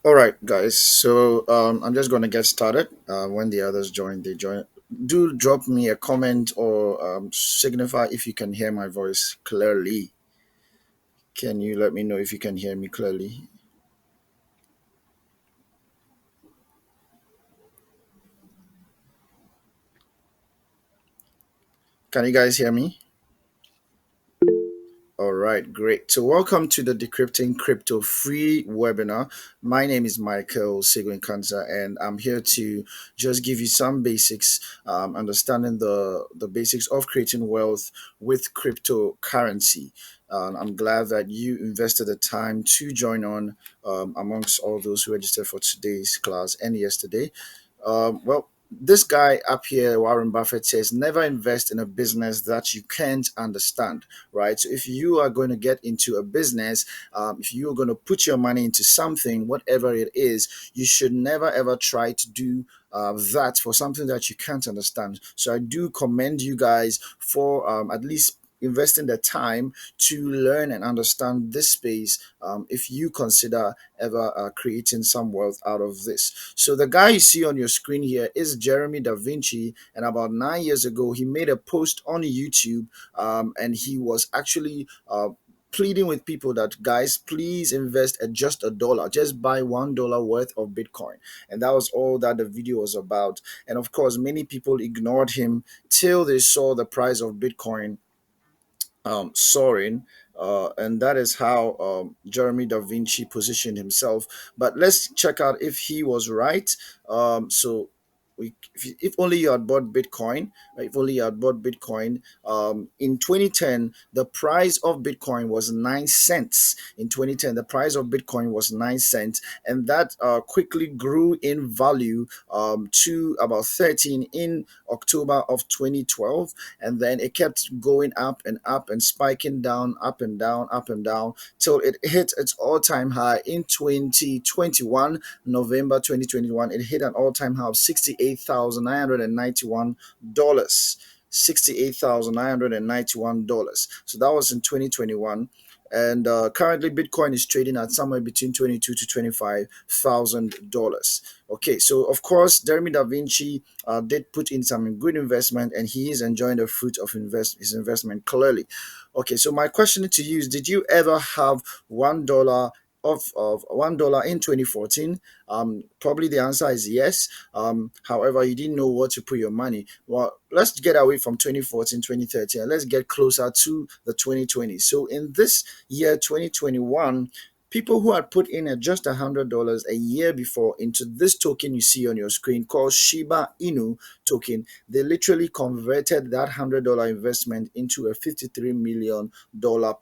All right, guys. So I'm just going to get started. When the others join, they join. Do drop me a comment or signify if you can hear my voice clearly. Can you let me know if you can hear me clearly? Can you guys hear me? All right, great. So, welcome to the Decrypting Crypto free webinar. My name is Michael Sagoe-Nkansah, and I'm here to just give you some basics, understanding the basics of creating wealth with cryptocurrency. I'm glad that you invested the time to join on amongst all those who registered for today's class and yesterday. This guy up here, Warren Buffett, says never invest in a business that you can't understand, right? So if you are going to get into a business, if you're going to put your money into something, whatever it is, you should never ever try to do that for something that you can't understand. So I do commend you guys for at least investing the time to learn and understand this space if you consider ever creating some wealth out of this. So the guy you see on your screen here is Jeremy Da Vinci, and about 9 years ago, he made a post on YouTube, and he was actually pleading with people that guys, please invest at just $1, just buy $1 worth of Bitcoin, and that was all that the video was about. And of course, many people ignored him till they saw the price of Bitcoin soaring. And that is how Jeremy Da Vinci positioned himself. But let's check out if he was right. So, if only you had bought Bitcoin, right, if only you had bought Bitcoin in 2010, the price of Bitcoin was 9 cents. In 2010, the price of Bitcoin was 9 cents, and that quickly grew in value to about 13 in October of 2012, and then it kept going up and up and spiking down, up and down, up and down, till it hit its all-time high in 2021. November 2021, it hit an all-time high of $68,991. $68,991. So that was in 2021. And currently, Bitcoin is trading at somewhere between 22 to $25,000. Okay, so of course, Jeremy Da Vinci did put in some good investment, and he is enjoying the fruit of his investment clearly. Okay, so my question to you is: did you ever have $1 of $1 in 2014? Probably the answer is yes. However, you didn't know what to put your money. Well, let's get away from 2014, 2013, and let's get closer to the 2020s. So in this year, 2021, people who had put in just $100 a year before into this token you see on your screen called Shiba Inu token, they literally converted that $100 investment into a $53 million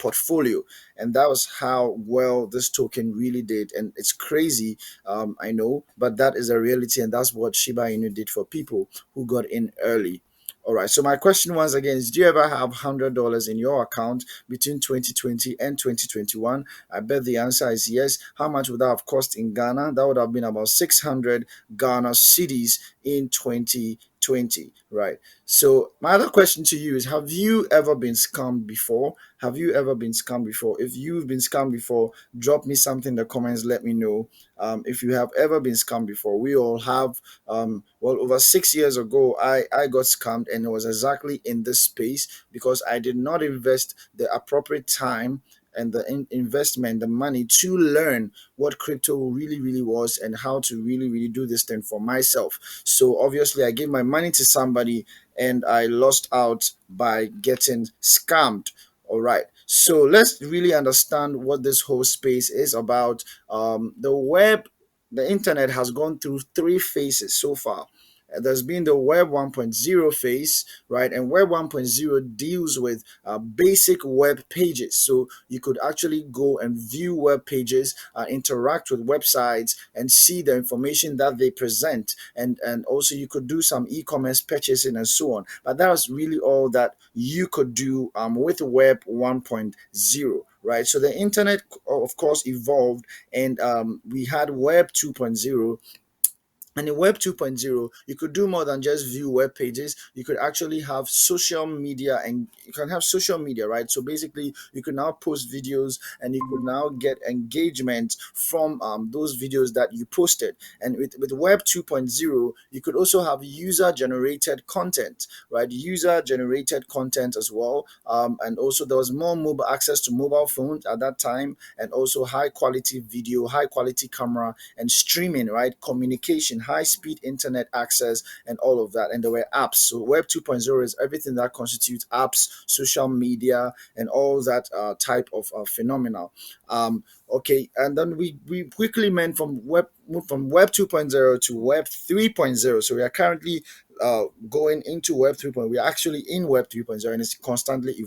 portfolio. And that was how well this token really did. And it's crazy, I know, but that is a reality, and that's what Shiba Inu did for people who got in early. All right. So my question once again is: do you ever have $100 in your account between 2020 and 2021? I bet the answer is yes. How much would that have cost in Ghana? That would have been about 600 Ghana cities in 2020. Right. So my other question to you is: have you ever been scammed before? Have you ever been scammed before? If you've been scammed before, drop me something in the comments. Let me know. If you have ever been scammed before. We all have. Over 6 years ago, I got scammed, and it was exactly in this space because I did not invest the appropriate time and the investment, the money to learn what crypto really, really was and how to really, really do this thing for myself. So obviously, I gave my money to somebody and I lost out by getting scammed. All right. So let's really understand what this whole space is about. The internet has gone through three phases so far. There's been the Web 1.0 phase, right? And Web 1.0 deals with basic web pages. So you could actually go and view web pages, interact with websites, and see the information that they present. And also, you could do some e commerce purchasing and so on. But that was really all that you could do with Web 1.0. Right, so the internet, of course, evolved, and we had Web 2.0, And in Web 2.0, you could do more than just view web pages. You could actually have social media, and you can have social media, right? So basically, you could now post videos and you could now get engagement from those videos that you posted. And with Web 2.0, you could also have user generated content, right? User generated content as well. And also, there was more mobile access to mobile phones at that time, and also high quality video, high quality camera, and streaming, right? Communication, high speed internet access, and all of that. And there were apps. So Web 2.0 is everything that constitutes apps, social media, and all that type of phenomenal. Okay, and then we quickly moved from Web 2.0 to Web 3.0. So we are currently going into Web 3.0. We're actually in Web 3.0, and it's constantly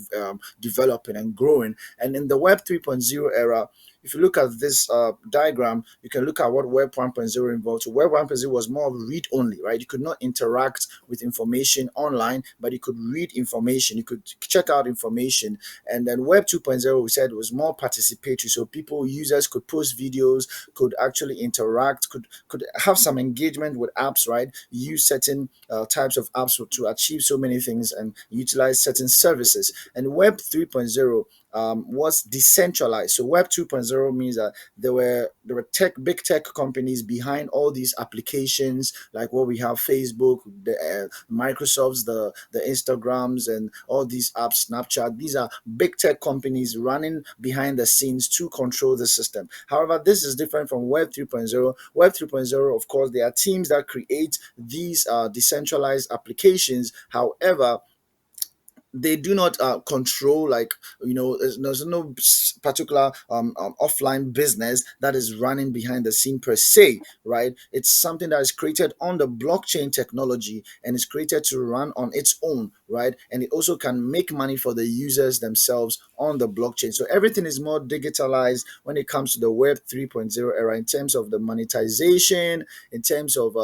developing and growing. And in the Web 3.0 era, if you look at this diagram, you can look at what Web 1.0 involved. So Web 1.0 was more of read only, right? You could not interact with information online, but you could read information, you could check out information. And then Web 2.0, we said, was more participatory. So people, users could post videos, could actually interact, could have some engagement with apps, right? Use certain types of apps to achieve so many things and utilize certain services. And Web 3.0 was decentralized. So Web 2.0 means that there were big tech companies behind all these applications, like what we have: Facebook, the Microsofts, the Instagrams, and all these apps, Snapchat. These are big tech companies running behind the scenes to control the system. However, this is different from Web 3.0. Web 3.0, of course, there are teams that create these decentralized applications. However, they do not control, like, there's no particular offline business that is running behind the scene per se, right? It's something that is created on the blockchain technology, and it's created to run on its own, right? And it also can make money for the users themselves on the blockchain. So everything is more digitalized when it comes to the Web 3.0 era, in terms of the monetization, in terms of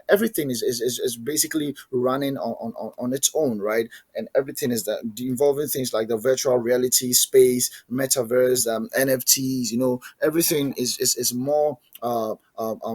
everything is basically running on its own, right? And everything is that involving things like the virtual reality space, metaverse, NFTs. Everything is more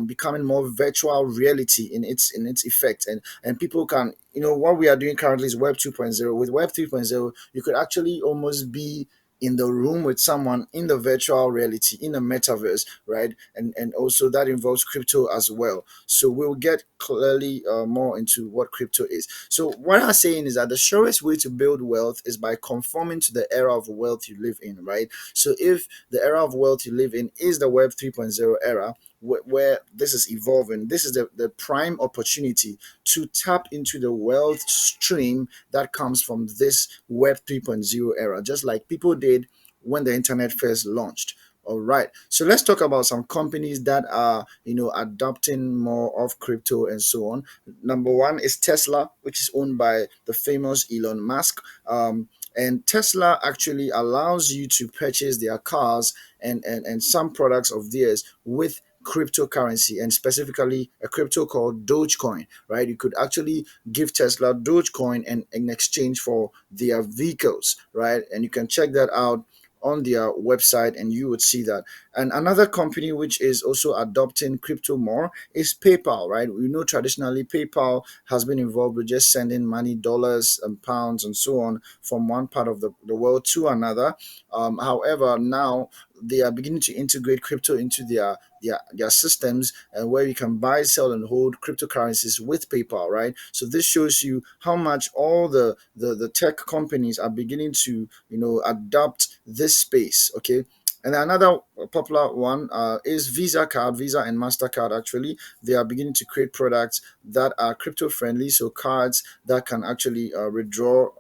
becoming more virtual reality in its effect. And people can, what we are doing currently is Web 2.0. With Web 3.0, you could actually almost be in the room with someone in the virtual reality, in the metaverse, right? And also that involves crypto as well. So we'll get clearly more into what crypto is. So what I'm saying is that the surest way to build wealth is by conforming to the era of wealth you live in, right? So if the era of wealth you live in is the Web 3.0 era, where this is evolving, this is the prime opportunity to tap into the wealth stream that comes from this Web 3.0 era, just like people did when the internet first launched. All right. So let's talk about some companies that are, adopting more of crypto and so on. Number one is Tesla, which is owned by the famous Elon Musk. And Tesla actually allows you to purchase their cars and some products of theirs with cryptocurrency, and specifically a crypto called Dogecoin, right? You could actually give Tesla Dogecoin and in exchange for their vehicles, right? And you can check that out on their website, and you would see that. And another company which is also adopting crypto more is PayPal, right? We know traditionally PayPal has been involved with just sending money, dollars and pounds and so on, from one part of the world to another. However, now they are beginning to integrate crypto into their systems, and where you can buy, sell, and hold cryptocurrencies with PayPal, right? So this shows you how much all the tech companies are beginning to, adopt this space. Okay. And another popular one is Visa and MasterCard. Actually, they are beginning to create products that are crypto friendly. So cards that can actually withdraw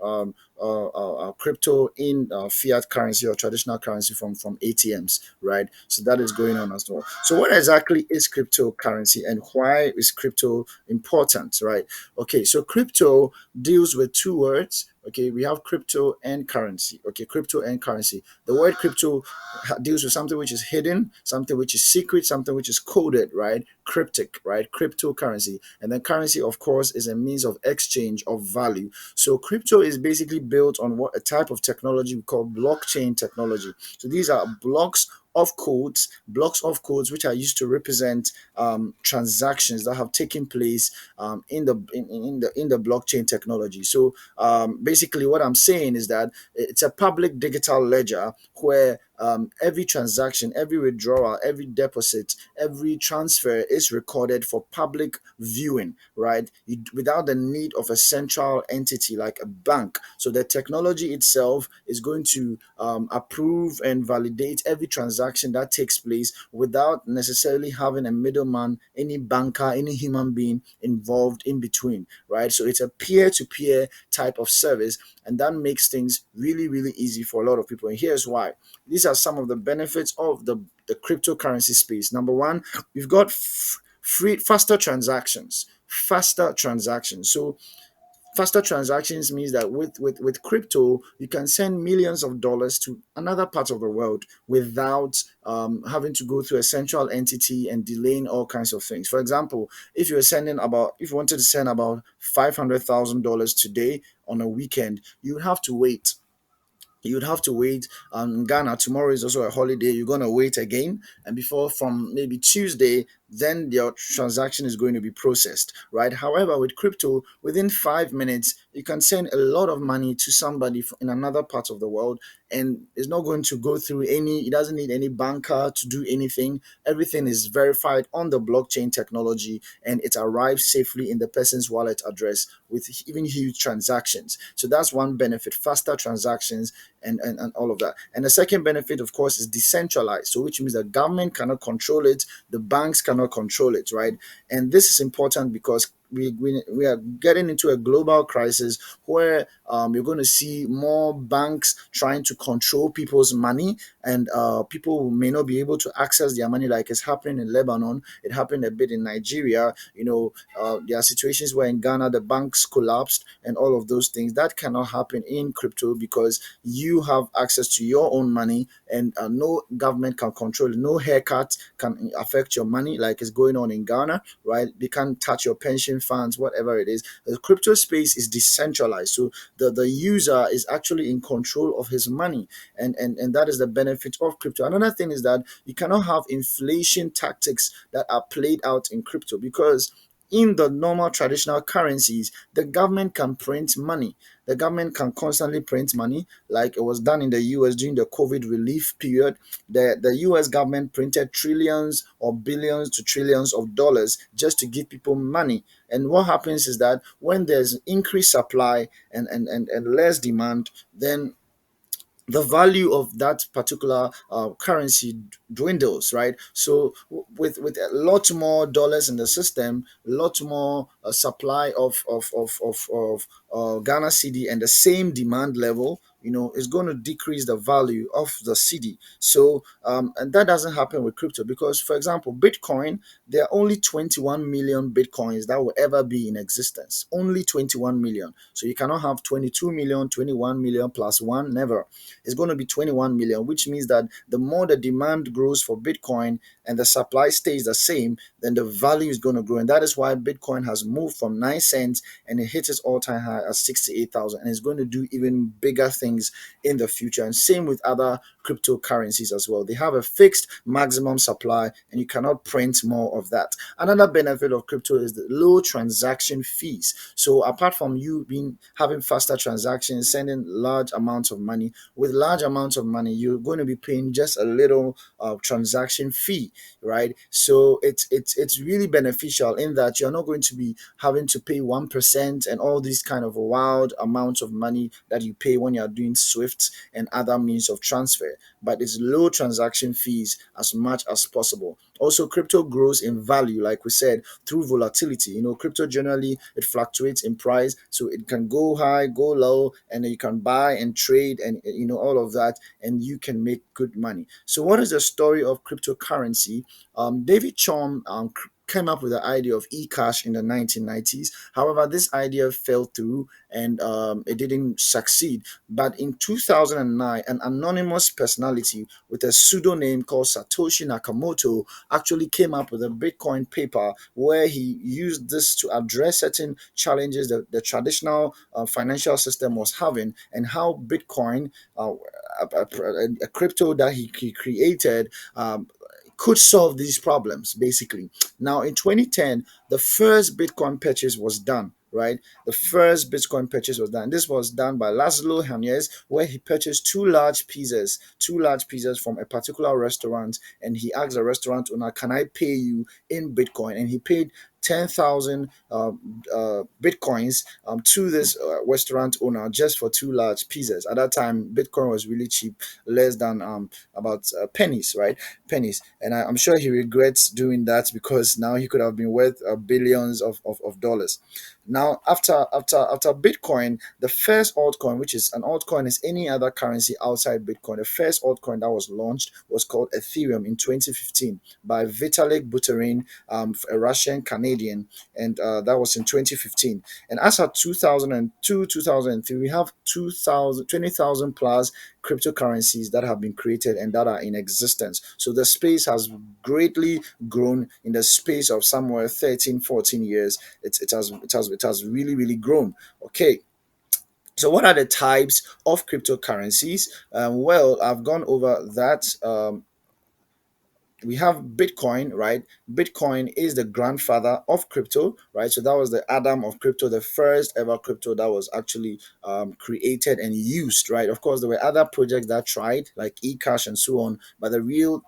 crypto in fiat currency or traditional currency from ATMs, right? So that is going on as well. So what exactly is cryptocurrency, and why is crypto important, right? Okay, so crypto deals with two words. Okay, we have crypto and currency. Okay, crypto and currency. The word crypto deals with something which is hidden, something which is secret, something which is coded, right? Cryptic, right? Cryptocurrency. And then currency, of course, is a means of exchange of value. So crypto is basically built on what a type of technology we call blockchain technology. So these are blocks of codes, blocks of codes, which are used to represent transactions that have taken place in the blockchain technology. So basically, what I'm saying is that it's a public digital ledger where every transaction, every withdrawal, every deposit, every transfer is recorded for public viewing, right? Without the need of a central entity like a bank. So the technology itself is going to approve and validate every transaction that takes place without necessarily having a middleman, any banker, any human being involved in between, right? So it's a peer to peer type of service, and that makes things really, really easy for a lot of people. And here's why. These are some of the benefits of the cryptocurrency space. Number one, we've got free faster transactions. Faster transactions. So faster transactions means that with crypto, you can send millions of dollars to another part of the world without having to go through a central entity and delaying all kinds of things. For example, if you wanted to send about $500,000 today on a weekend, you would have to wait. You'd have to wait. In Ghana, tomorrow is also a holiday. You're gonna wait again, and before from maybe Tuesday, then your transaction is going to be processed, right? However, with crypto, within 5 minutes, you can send a lot of money to somebody in another part of the world, and it's not going to go through any. It doesn't need any banker to do anything. Everything is verified on the blockchain technology, and it arrives safely in the person's wallet address with even huge transactions. So that's one benefit: faster transactions and all of that. And the second benefit, of course, is decentralized. So which means the government cannot control it, the banks cannot control it, right? And this is important because we are getting into a global crisis where you're going to see more banks trying to control people's money, and people may not be able to access their money like it's happening in Lebanon. It happened a bit in Nigeria. There are situations where in Ghana the banks collapsed and all of those things. That cannot happen in crypto because you have access to your own money, and no government can control it. No haircut can affect your money like it's going on in Ghana, right? They can't touch your pension funds, whatever it is. The crypto space is decentralized, so the user is actually in control of his money, and that is the benefit of crypto. Another thing is that you cannot have inflation tactics that are played out in crypto because in the normal traditional currencies, the government can print money. The government can constantly print money, like it was done in the US during the COVID relief period. The US government printed trillions or billions to trillions of dollars just to give people money. And what happens is that when there's increased supply and less demand, then the value of that particular currency dwindles, right? So with a lot more dollars in the system, a lot more supply of Ghana cedi and the same demand level, is going to decrease the value of the cedi. So and that doesn't happen with crypto because, for example, Bitcoin, there are only 21 million Bitcoins that will ever be in existence. Only 21 million. So you cannot have 22 million, 21 million plus one, never. It's going to be 21 million, which means that the more the demand grows for Bitcoin and the supply stays the same, then the value is going to grow. And that is why Bitcoin has moved from 9 cents and it hit its all-time high at 68,000, and it's going to do even bigger things in the future. And same with other cryptocurrencies as well. They have a fixed maximum supply and you cannot print more of that. Another benefit of crypto is the low transaction fees. So apart from you being having faster transactions, sending large amounts of money, with large amounts of money, you're going to be paying just a little transaction fee, right? So it's really beneficial in that you're not going to be having to pay 1% and all these kind of wild amounts of money that you pay when you're doing Swift and other means of transfer. But it's low transaction fees as much as possible. Also, crypto grows in value, like we said, through volatility. Crypto generally it fluctuates in price, so it can go high, go low, and then you can buy and trade, and all of that, and you can make good money. So, what is the story of cryptocurrency? David Chom came up with the idea of e-cash in the 1990s. However, this idea fell through and it didn't succeed. But in 2009, an anonymous personality with a pseudonym called Satoshi Nakamoto actually came up with a Bitcoin paper where he used this to address certain challenges that the traditional financial system was having, and how Bitcoin a crypto that he created could solve these problems basically. Now in 2010, the first Bitcoin purchase was done, right? The first Bitcoin purchase was done. This was done by Laszlo Hanyes, where he purchased two large pizzas from a particular restaurant, and he asked the restaurant owner, "Can I pay you in Bitcoin?" And he paid 10,000 bitcoins to this restaurant owner just for two large pizzas. At that time, Bitcoin was really cheap, less than about pennies, right? Pennies. And I'm sure he regrets doing that because now he could have been worth billions of dollars. Now, after Bitcoin, the first altcoin, which is an altcoin, is any other currency outside Bitcoin. The first altcoin that was launched was called Ethereum in 2015 by Vitalik Buterin, a Russian Canadian, and that was in 2015. And as of 2002, 2003, we have 20,000 plus cryptocurrencies that have been created and that are in existence. So the space has greatly grown in the space of somewhere 13, 14 years. It has really grown. Okay. So, what are the types of cryptocurrencies? Well, I've gone over that. We have Bitcoin, right? Bitcoin is the grandfather of crypto, right? So that was the Adam of crypto, the first ever crypto that was actually created and used, right? Of course, there were other projects that tried, like eCash and so on, but the real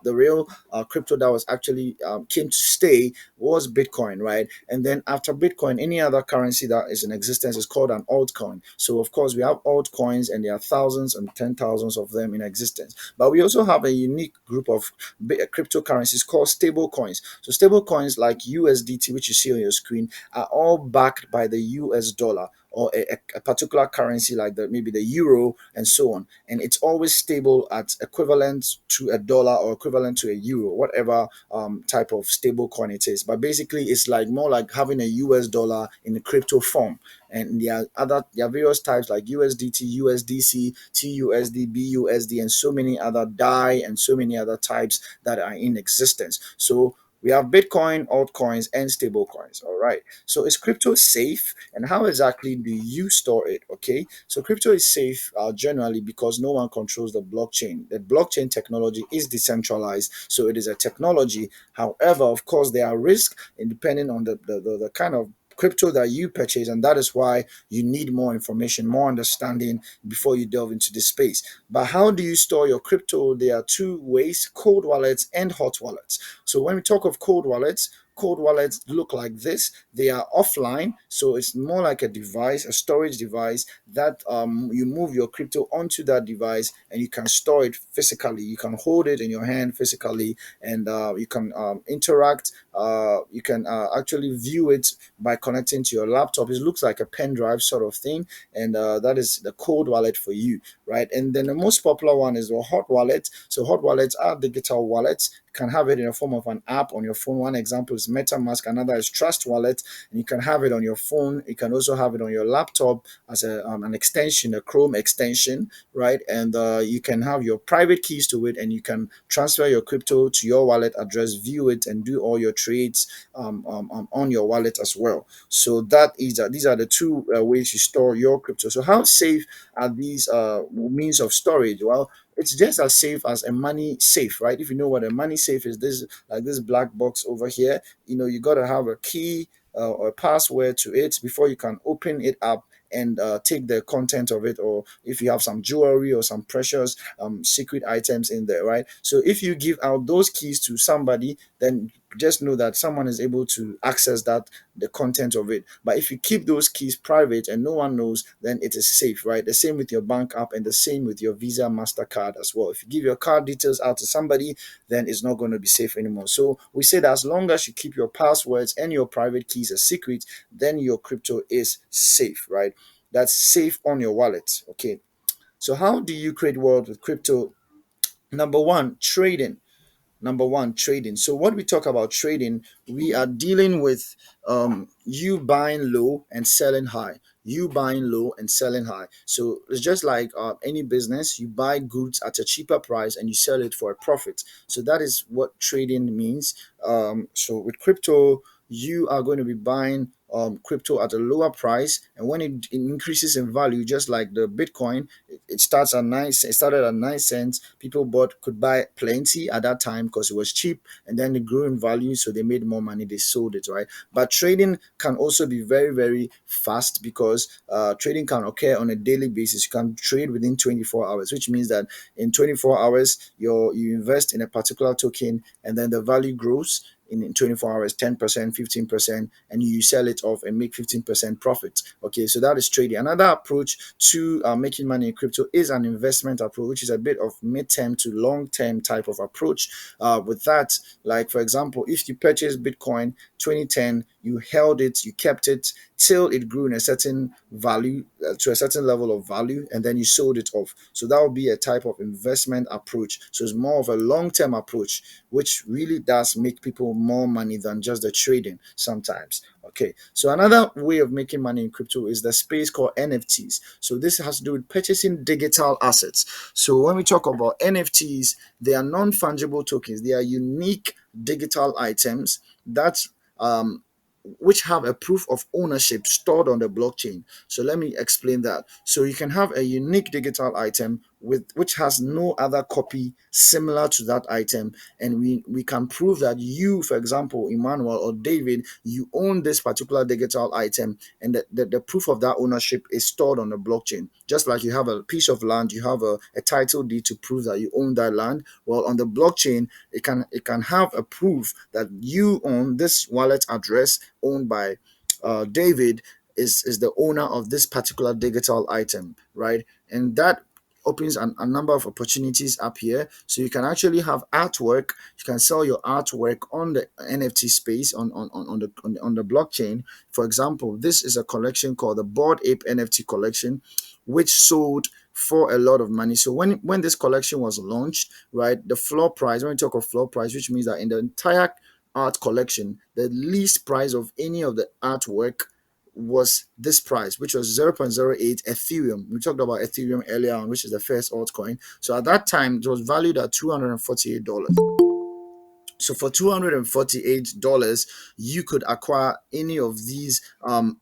crypto that was actually came to stay was Bitcoin, right? And then after Bitcoin, any other currency that is in existence is called an altcoin. So of course, we have altcoins, and there are thousands and 10 thousands of them in existence. But we also have a unique group of cryptocurrencies called stable coins. So stable coins like USDT, which you see on your screen, are all backed by the US dollar or a particular currency like maybe the euro and so on. And it's always stable at equivalent to a dollar or equivalent to a euro, whatever type of stable coin it is. But basically, it's like more like having a US dollar in a crypto form. And there are various types like USDT, USDC, TUSD, BUSD, and so many other DAI and so many other types that are in existence. So we have Bitcoin, altcoins, and stable coins. All right. So is crypto safe, and how exactly do you store it? Okay. So crypto is safe generally because no one controls the blockchain. The blockchain technology is decentralized, so it is a technology. However, of course, there are risks, and depending on the kind of crypto that you purchase, and that is why you need more information, more understanding before you delve into this space. But how do you store your crypto? There are two ways: cold wallets and hot wallets. So when we talk of cold wallets look like this. They are offline, so it's more like a device, a storage device that you move your crypto onto that device and you can store it physically. You can hold it in your hand physically, and you can interact. You can actually view it by connecting to your laptop. It looks like a pen drive sort of thing, and that is the cold wallet for you, right? And then the most popular one is the hot wallet. So hot wallets are digital wallets. You can have it in the form of an app on your phone. One example is MetaMask, another is Trust Wallet, and you can have it on your phone. You can also have it on your laptop as an extension, a Chrome extension, right? And you can have your private keys to it, and you can transfer your crypto to your wallet address, view it, and do all your trades on your wallet as well. So these are the two ways you store your crypto. So how safe are these means of storage? Well, it's just as safe as a money safe, right? If you know what a money safe is, this like this black box over here. You got to have a key or a password to it before you can open it up and take the content of it, or if you have some jewelry or some precious secret items in there, right? So if you give out those keys to somebody, then just know that someone is able to access that, the content of it. But if you keep those keys private and no one knows, then it is safe, right? The same with your bank app, and the same with your Visa, MasterCard as well. If you give your card details out to somebody, then it's not going to be safe anymore. So we say that as long as you keep your passwords and your private keys a secret, then your crypto is safe, right? That's safe on your wallet. Okay. So how do you create wealth with crypto? Number one, trading. So what we talk about trading, we are dealing with you buying low and selling high. You buying low and selling high. So it's just like any business. You buy goods at a cheaper price and you sell it for a profit. So that is what trading means. So with crypto, you are going to be buying crypto at a lower price, and when it increases in value, just like the Bitcoin, it starts at it started at 9 cents. People bought could buy plenty at that time because it was cheap, and then it grew in value, so they made more money. They sold it, right? But trading can also be very, very fast because trading can occur on a daily basis. You can trade within 24 hours, which means that in 24 hours, you invest in a particular token, and then the value grows in 24 hours, 10%, 15%, and you sell it off and make 15% profit. Okay, so that is trading. Another approach to making money in crypto is an investment approach, which is a bit of mid-term to long-term type of approach. With that, like for example, if you purchase Bitcoin 2010, you held it, you kept it till it grew in a certain value, to a certain level of value, and then you sold it off. So that would be a type of investment approach. So it's more of a long-term approach, which really does make people more money than just the trading sometimes. Okay, so another way of making money in crypto is the space called NFTs. So this has to do with purchasing digital assets. So when we talk about NFTs, they are non-fungible tokens. They are unique digital items that um, which have a proof of ownership stored on the blockchain. So let me explain that. So you can have a unique digital item with which has no other copy similar to that item, and we can prove that you, for example, Emmanuel or David, you own this particular digital item, and the proof of that ownership is stored on the blockchain. Just like you have a piece of land, you have a title deed to prove that you own that land. Well, on the blockchain, it can have a proof that you own this wallet address owned by David is the owner of this particular digital item, right? And that opens a number of opportunities up here. So you can actually have artwork. You can sell your artwork on the NFT space on the blockchain. For example, this is a collection called the Bored Ape NFT collection, which sold for a lot of money. So when this collection was launched, right, the floor price, when we talk of floor price, which means that in the entire art collection, the least price of any of the artwork was this price, which was 0.08 Ethereum. We talked about Ethereum earlier on, which is the first altcoin. So at that time, it was valued at $248. So for $248, you could acquire any of these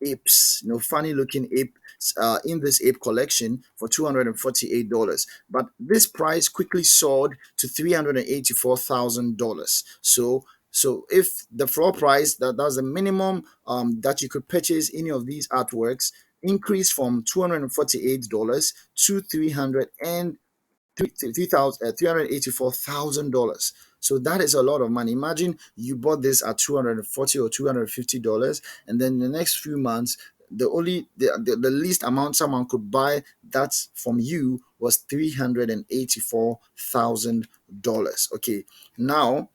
apes, funny looking apes in this ape collection for $248. But this price quickly soared to $384,000. So if the floor price, that's the minimum that you could purchase any of these artworks, increased from $248 to 384,000 dollars. So that is a lot of money. Imagine you bought this at 240 or $250, and then in the next few months, the least amount someone could buy that from you was $384,000. Okay, now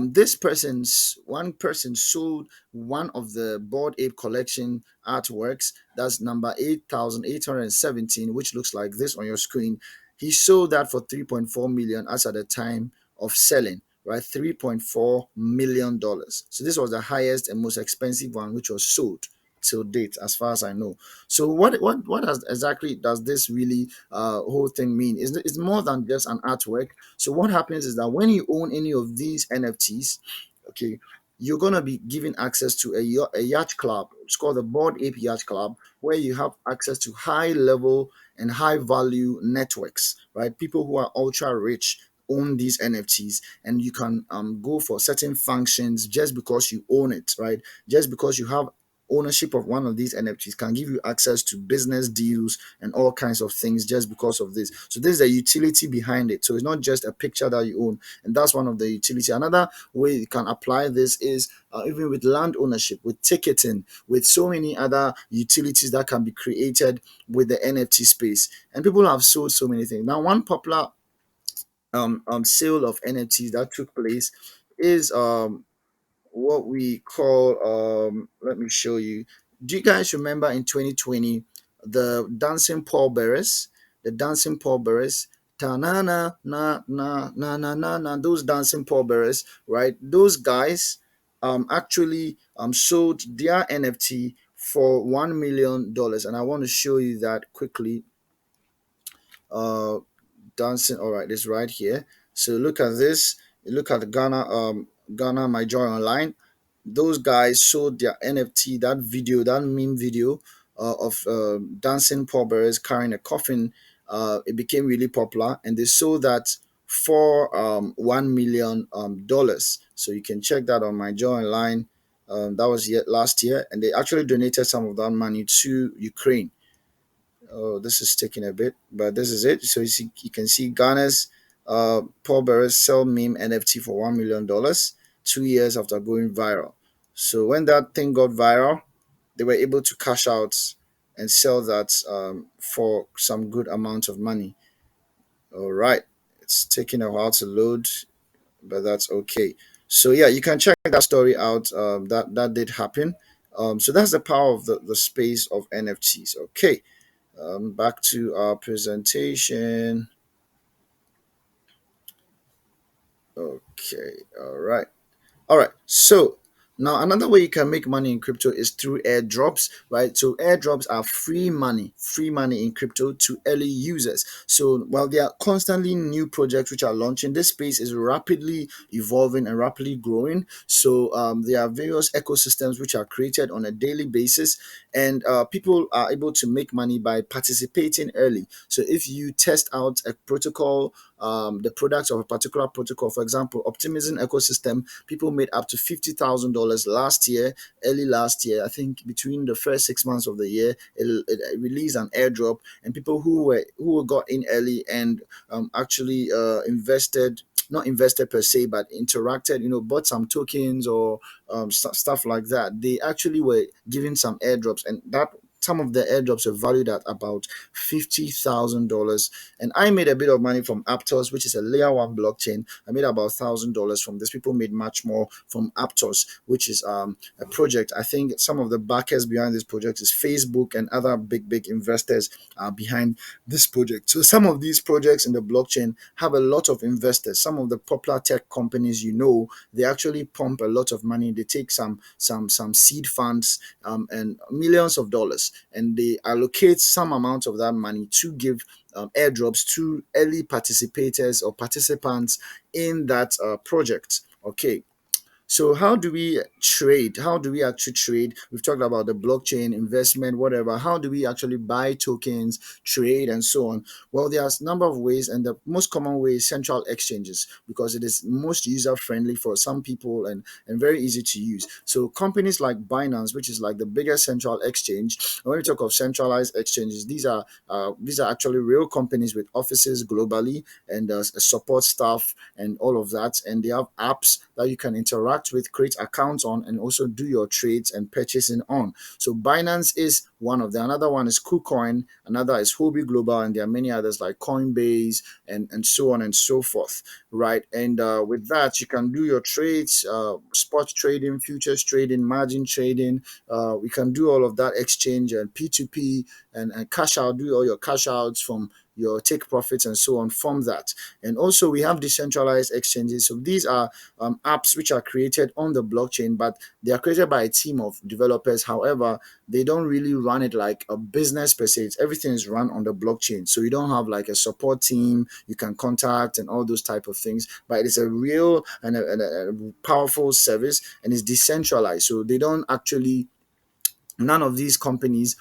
this person's one person sold one of the Bored Ape collection artworks. That's number 8,817, which looks like this on your screen. He sold that for 3.4 million as at the time of selling, right? $3.4 million. So this was the highest and most expensive one which was sold till date, as far as I know. So exactly does this really whole thing mean? It's more than just an artwork. So what happens is that when you own any of these NFTs, okay, you're gonna be given access to a yacht club. It's called the Board Ape Yacht Club, where you have access to high level and high value networks, right? People who are ultra rich own these NFTs, and you can go for certain functions just because you own it, right? Just because you have ownership of one of these NFTs can give you access to business deals and all kinds of things just because of this. So there's a utility behind it. So it's not just a picture that you own, and that's one of the utility. Another way you can apply this is even with land ownership, with ticketing, with so many other utilities that can be created with the NFT space. And people have sold so many things. Now, one popular sale of NFTs that took place is what we call let me show you. Do you guys remember in 2020 the dancing pallbearers? The dancing pallbearers. Ta na na na na na na na na, those dancing pallbearers, right? Those guys actually sold their NFT for $1 million, and I want to show you that quickly. uh Dancing, all right, this right here. So look at this. Look at Ghana, Ghana My Joy Online. those guys sold their NFT, that video, that meme video of dancing pallbearers carrying a coffin. It became really popular, and they sold that for $1 million dollars. So you can check that on my Joy Online. That was yet last year, and they actually donated some of that money to Ukraine. Oh, this is taking a bit, but this is it. So you can see Ghana's Paul Bearers sell meme NFT for $1 million 2 years after going viral. So when that thing got viral, they were able to cash out and sell that for some good amount of money. All right, it's taking a while to load, but that's okay. So yeah, you can check that story out. That did happen. So that's the power of the space of NFTs. Okay, back to our presentation. Okay, all right. All right. So now another way you can make money in crypto is through airdrops, right? So airdrops are free money in crypto to early users. So while there are constantly new projects which are launching, this space is rapidly evolving and rapidly growing. So there are various ecosystems which are created on a daily basis, and people are able to make money by participating early. So if you test out a protocol, the products of a particular protocol, for example, Optimism ecosystem, people made up to $50,000 last year, early last year. I think between the first 6 months of the year, it released an airdrop, and people who got in early and actually invested, not invested per se, but interacted, bought some tokens or stuff like that. They actually were given some airdrops, and that some of the airdrops are valued at about $50,000. And I made a bit of money from Aptos, which is a layer one blockchain. I made about $1,000 from this. People made much more from Aptos, which is a project. I think some of the backers behind this project is Facebook, and other big investors are behind this project. So some of these projects in the blockchain have a lot of investors. Some of the popular tech companies, they actually pump a lot of money. They take some seed funds and millions of dollars, and they allocate some amount of that money to give airdrops to early participators or participants in that project. Okay, so how do we trade? How do we actually trade? We've talked about the blockchain investment, whatever. How do we actually buy tokens, trade, and so on? Well, there's a number of ways, and the most common way is central exchanges, because it is most user friendly for some people, and very easy to use. So companies like Binance, which is like the biggest central exchange. And when we talk of centralized exchanges, these are actually real companies with offices globally, and support staff and all of that, and they have apps that you can interact with, create accounts on, and also do your trades and purchasing on. So Binance is one of them. Another one is KuCoin, another is Huobi Global, and there are many others like Coinbase and so on and so forth, right? And with that, you can do your trades, spot trading, futures trading, margin trading. We can do all of that exchange and P2P, and cash out, do all your cash outs from your take profits and so on from that. And also we have decentralized exchanges. So these are apps which are created on the blockchain, but they are created by a team of developers. However, they don't really run it like a business per se. Everything is run on the blockchain, so you don't have like a support team you can contact and all those type of things. But it is a real and a powerful service, and it's decentralized. So they don't actually, none of these companies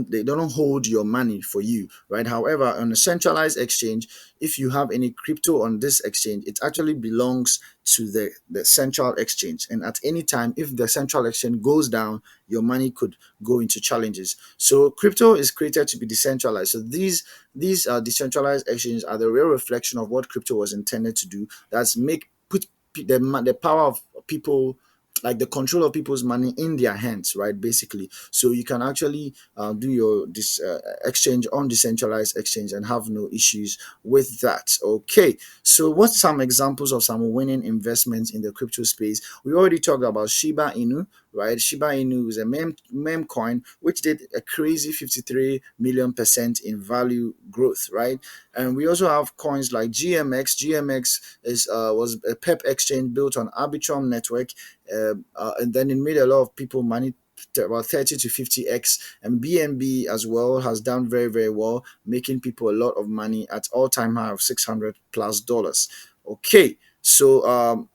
they don't hold your money for you, right? However, on a centralized exchange, if you have any crypto on this exchange, it actually belongs to the central exchange, and at any time, if the central exchange goes down, your money could go into challenges. So crypto is created to be decentralized. So these decentralized exchanges are the real reflection of what crypto was intended to do. That's make put the power of people, like the control of people's money in their hands, right? Basically, so you can actually do your this exchange on decentralized exchange and have no issues with that. Okay, so what's some examples of some winning investments in the crypto space? We already talked about Shiba Inu, right? Shiba Inu is a meme coin which did a crazy 53 million% in value growth, right? And we also have coins like GMX. GMX is was a PEP exchange built on Arbitrum network, and then it made a lot of people money, about 30 to 50x. And BNB as well has done very, very well, making people a lot of money at all-time high of $600 plus. Okay, so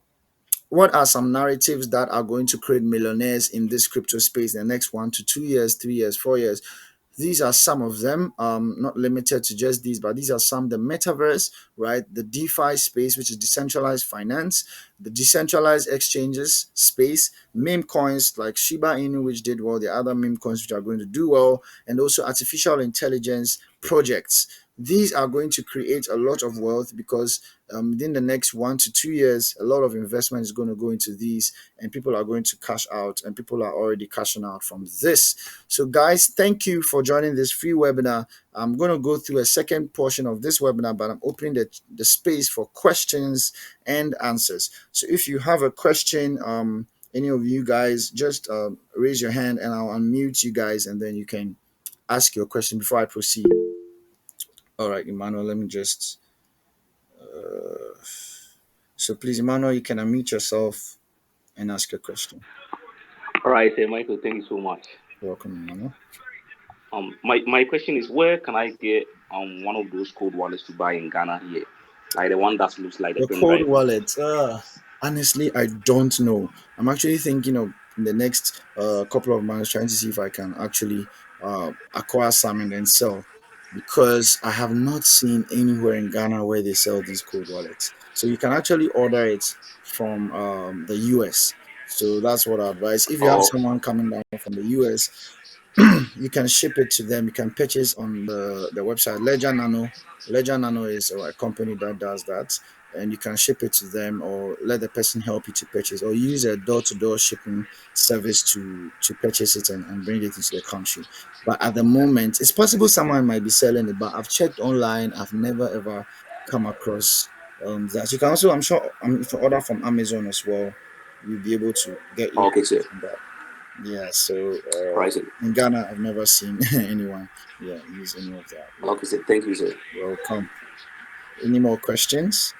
what are some narratives that are going to create millionaires in this crypto space in the next 1 to 2 years, 3 years, 4 years? These are some of them, not limited to just these, but these are some: the metaverse, right? The DeFi space, which is decentralized finance, the decentralized exchanges space, meme coins like Shiba Inu, which did well, the other meme coins which are going to do well, and also artificial intelligence projects. These are going to create a lot of wealth because within the next 1 to 2 years, a lot of investment is going to go into these, and people are going to cash out, and people are already cashing out from this. So, guys, thank you for joining this free webinar. I'm going to go through a second portion of this webinar, but I'm opening the space for questions and answers. So, if you have a question, any of you guys, just raise your hand and I'll unmute you guys, and then you can ask your question before I proceed. All right, Emmanuel, let me just. So, please, Emmanuel, you can unmute yourself and ask your question. All right, Michael, thank you so much. Welcome, Emmanuel. My question is, where can I get one of those cold wallets to buy in Ghana here, like the one that looks like the The pen cold drive? wallet. Honestly, I don't know. I'm actually thinking of in the next couple of months trying to see if I can actually acquire some and then sell, because I have not seen anywhere in Ghana where they sell these cold wallets. So you can actually order it from the US. So that's what I advise. If you have Oh, someone coming down from the US, you can ship it to them. You can purchase on the website Ledger Nano. Ledger Nano is a company that does that, and you can ship it to them or let the person help you to purchase, or use a door-to-door shipping service to purchase it and bring it into the country. But at the moment, it's possible someone might be selling it, but I've checked online. I've never ever come across that. You can also, I'm sure, if you order from Amazon as well, you'll be able to get your okay, sir. on that. Yeah, so All right, sir. in Ghana, I've never seen anyone, yeah, use any of that. Yeah, Okay, sir. Thank you, sir. welcome. Any more questions?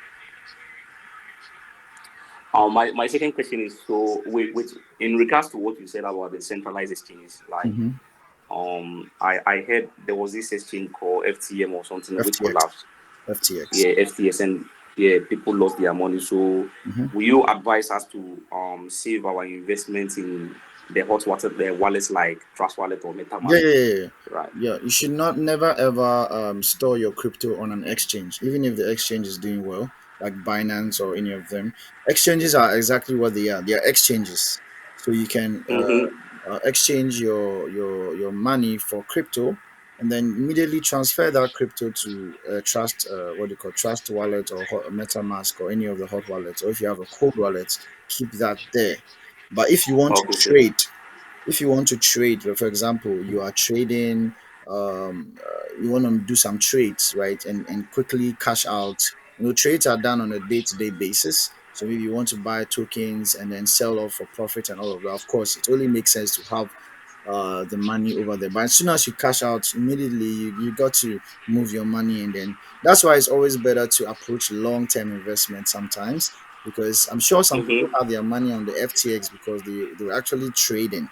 My second question is, so with in regards to what you said about the centralized exchanges, like Mm-hmm. I heard there was this exchange called FTM or something which FTX, collapsed. FTX. Yeah, FTS, and yeah, people lost their money. So Mm-hmm. will you advise us to save our investments in the hot water, the wallets like Trust Wallet or Yeah, MetaMask? yeah, yeah, yeah. Right. Yeah, you should not never ever store your crypto on an exchange, even if the exchange is doing well, like Binance or any of them. Exchanges are exactly what they are. They are exchanges, so you can Mm-hmm. exchange your money for crypto, and then immediately transfer that crypto to Trust, what do you call Trust Wallet or MetaMask or any of the hot wallets. Or if you have a cold wallet, keep that there. But if you want to Okay, sir. trade, for example, you are trading, you want to do some trades, right, and quickly cash out. Trades are done on a day-to-day basis, so maybe you want to buy tokens and then sell off for profit and all of that. Of course, it only makes sense to have the money over there, but as soon as you cash out immediately, you got to move your money, and then that's why it's always better to approach long-term investment sometimes, because I'm sure some people Mm-hmm. have their money on the FTX because they were actually trading.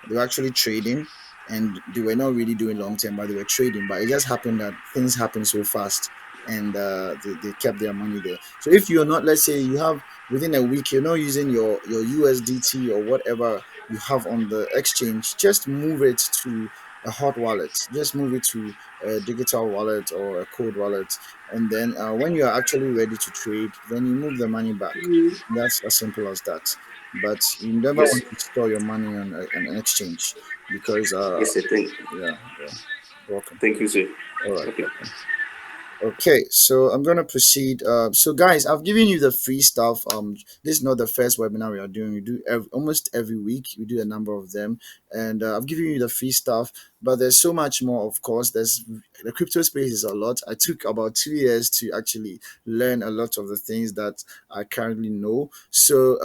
They were actually trading, and they were not really doing long term, but they were trading. But it just happened that things happen so fast, and they kept their money there. So if you're not, let's say you have within a week, you're not using your USDT or whatever you have on the exchange, just move it to a hot wallet. Just move it to a digital wallet or a cold wallet, and then when you are actually ready to trade, then you move the money back. That's as simple as that. But you never Yes. want to store your money on an exchange, because Yes, sir. yeah, yeah. Welcome. Thank you, sir. All right, Okay. welcome. Okay, so I'm gonna proceed. So guys, I've given you the free stuff. This is not the first webinar we are doing. We do almost every week. We do a number of them, and I've given you the free stuff. But there's so much more. Of course, there's the crypto space is a lot. I took about 2 years to actually learn a lot of the things that I currently know. So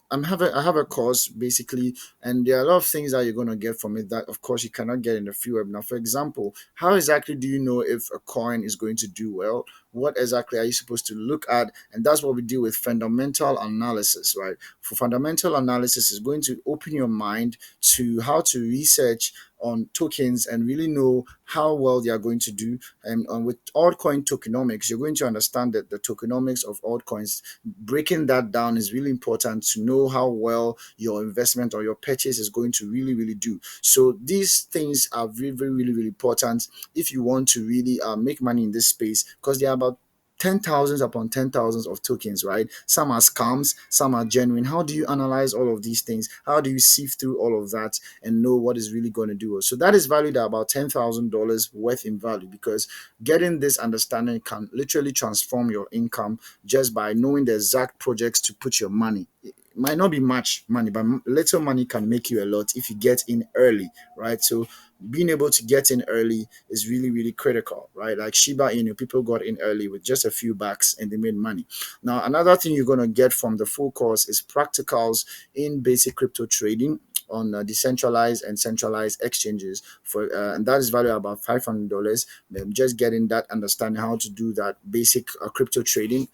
I have a course basically, and there are a lot of things that you're gonna get from it that, of course, you cannot get in a free webinar. For example, how exactly do you know if a coin is going to do well? what exactly are you supposed to look at? And that's what we do with fundamental analysis, right? For fundamental analysis is going to open your mind to how to research on tokens and really know how well they are going to do. And with altcoin tokenomics, you're going to understand that the tokenomics of altcoins. Breaking that down is really important to know how well your investment or your purchase is going to really, really do. So these things are very, very, really, really important if you want to really make money in this space, because there are about ten thousands upon ten thousands of tokens, right? Some are scams, some are genuine. How do you analyze all of these things? How do you sift through all of that and know what is really going to do? So that is valued at about $10,000 worth in value, because getting this understanding can literally transform your income just by knowing the exact projects to put your money. It might not be much money, but little money can make you a lot if you get in early, right? So being able to get in early is really, really critical, right? Like Shiba Inu, people got in early with just a few bucks and they made money. Now, another thing you're going to get from the full course is practicals in basic crypto trading on decentralized and centralized exchanges for and that is valued at about $500. Just getting that understanding how to do that basic crypto trading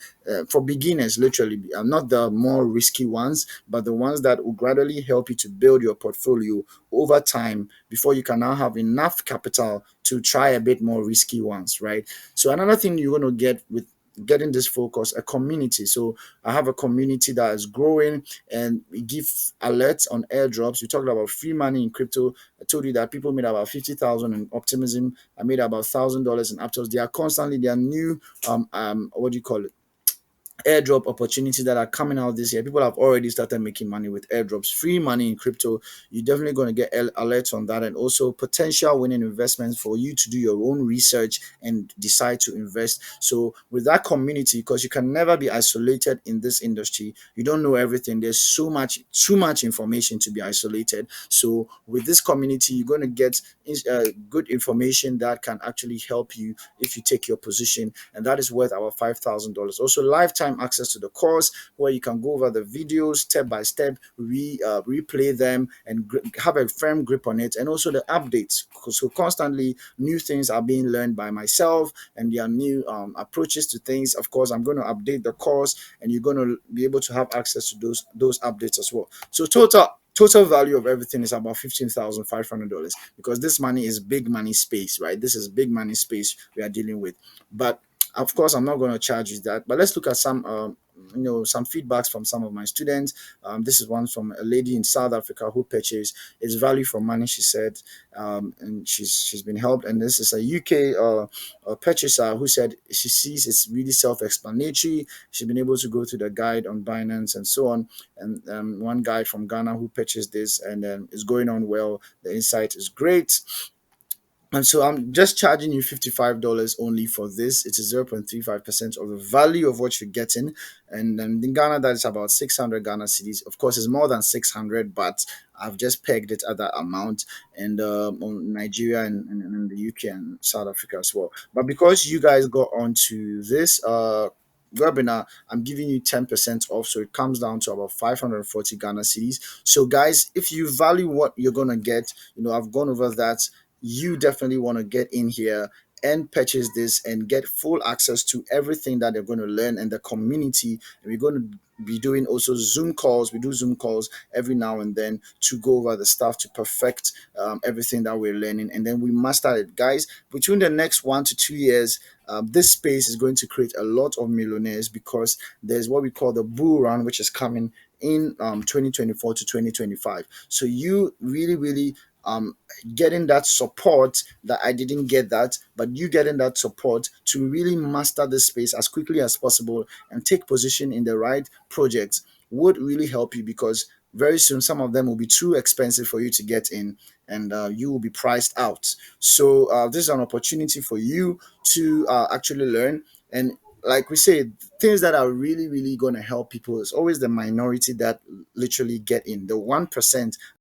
for beginners, literally, not the more risky ones, but the ones that will gradually help you to build your portfolio over time before you can now have enough capital to try a bit more risky ones, right? So another thing you're going to get with getting this focus, a community. So I have a community that is growing, and we give alerts on airdrops. We talked about free money in crypto. I told you that people made about 50,000 in optimism. I made about $1,000 in aptos. They are constantly, they are new what do you call it, airdrop opportunities that are coming out this year. People have already started making money with airdrops, free money in crypto. You're definitely going to get alerts on that, and also potential winning investments for you to do your own research and decide to invest. So with that community, because you can never be isolated in this industry, you don't know everything. There's so much, too much information to be isolated. So with this community, you're going to get good information that can actually help you if you take your position, and that is worth our $5,000. Also, lifetime access to the course where you can go over the videos step by step, replay them, and have a firm grip on it, and also the updates. So constantly new things are being learned by myself, and there are new approaches to things. Of course, I'm going to update the course, and you're going to be able to have access to those updates as well. So total value of everything is about $15,500, because this money is big money space, right? This is big money space we are dealing with. But of course, I'm not going to charge you that. But let's look at some some feedbacks from some of my students. This is one from a lady in South Africa who purchased. It's value for money, she said, and she's been helped. And this is a UK purchaser who said she sees it's really self-explanatory. She's been able to go through the guide on Binance and so on. And one guy from Ghana who purchased this, and is going on well. The insight is great. And so I'm just charging you $55 only for this. It is 0.35% of the value of what you're getting. And then in Ghana, that is about 600 Ghana cities. Of course, it's more than 600, but I've just pegged it at that amount. And on Nigeria and the UK and South Africa as well. But because you guys got onto this webinar, I'm giving you 10% off. So it comes down to about 540 Ghana cities. So guys, if you value what you're going to get, I've gone over that, you definitely want to get in here and purchase this and get full access to everything that they're going to learn and the community. And we're going to be doing also Zoom calls. We do Zoom calls every now and then to go over the stuff to perfect everything that we're learning. And then we master it. Guys, between the next 1 to 2 years, this space is going to create a lot of millionaires, because there's what we call the bull run, which is coming in 2024 to 2025. So you really, really getting that support that I didn't get that, but you getting that support to really master this space as quickly as possible and take position in the right projects would really help you, because very soon some of them will be too expensive for you to get in, and you will be priced out. So this is an opportunity for you to actually learn. And like we say, things that are really, really going to help people is always the minority that literally get in, the 1%